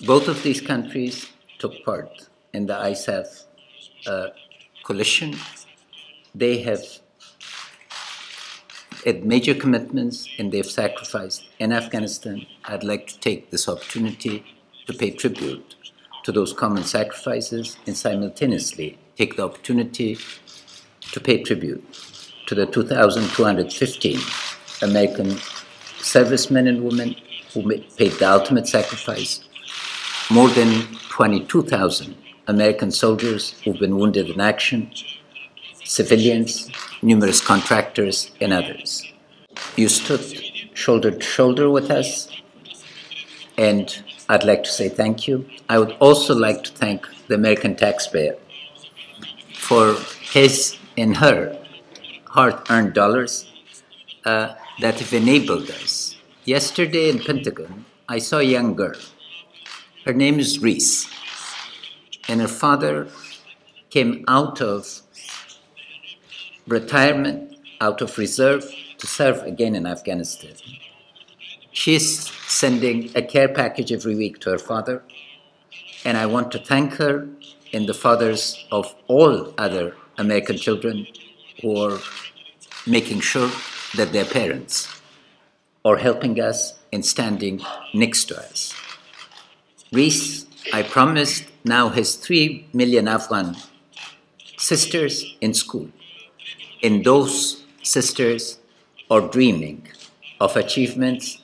Both of these countries took part in the ISAF coalition. They have had major commitments and they've sacrificed in Afghanistan. I'd like to take this opportunity to pay tribute to those common sacrifices and simultaneously take the opportunity to pay tribute to the 2,215 American servicemen and women who paid the ultimate sacrifice, more than 22,000 American soldiers who've been wounded in action, civilians, numerous contractors, and others. You stood shoulder to shoulder with us, and I'd like to say thank you. I would also like to thank the American taxpayer for his and her hard-earned dollars that have enabled us. Yesterday in Pentagon, I saw a young girl. Her name is Reese, and her father came out of retirement, out of reserve, to serve again in Afghanistan. She's sending a care package every week to her father, and I want to thank her and the fathers of all other American children who are making sure that their parents are helping us and standing next to us. Reese, I promised, now has 3 million Afghan sisters in school. And those sisters are dreaming of achievements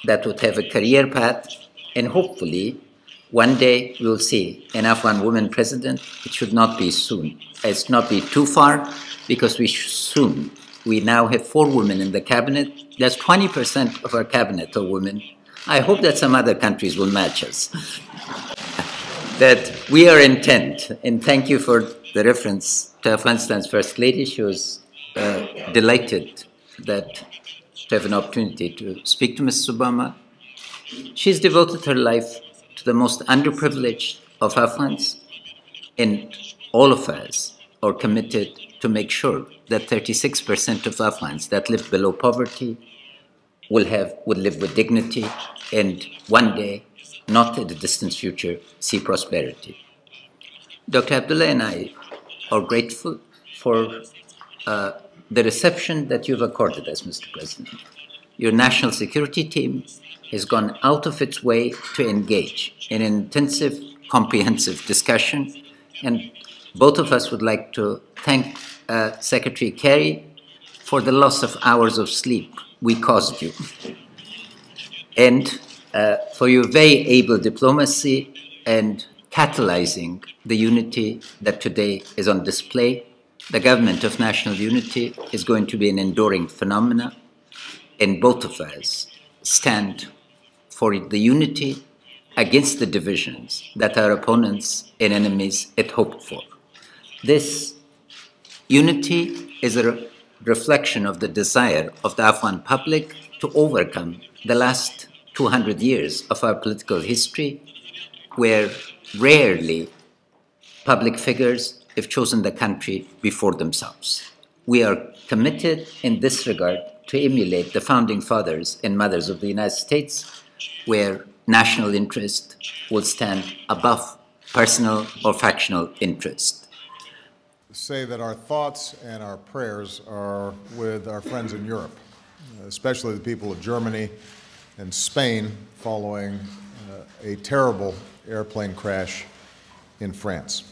that would have a career path, and hopefully one day we'll see an Afghan woman president. It should not be soon. It's not be too far, because we now have 4 women in the cabinet. That's 20% of our cabinet are women. I hope that some other countries will match us. That we are intent, and thank you for the reference to Afghanistan's First Lady. She was delighted to have an opportunity to speak to Mrs. Obama. She's devoted her life to the most underprivileged of Afghans, and all of us are committed to make sure that 36% of Afghans that live below poverty will live with dignity, and one day, not in the distant future, see prosperity. Dr. Abdullah and I are grateful for the reception that you've accorded us, Mr. President. Your national security team has gone out of its way to engage in an intensive, comprehensive discussion, and both of us would like to thank Secretary Kerry for the loss of hours of sleep we caused you, and for your very able diplomacy and catalyzing the unity that today is on display. The government of national unity is going to be an enduring phenomenon, and both of us stand for the unity against the divisions that our opponents and enemies had hoped for. This unity is a reflection of the desire of the Afghan public to overcome the last 200 years of our political history, where rarely public figures have chosen the country before themselves. We are committed in this regard to emulate the founding fathers and mothers of the United States, where national interest will stand above personal or factional interest. Say that our thoughts and our prayers are with our friends in Europe, especially the people of Germany and Spain following a terrible airplane crash in France.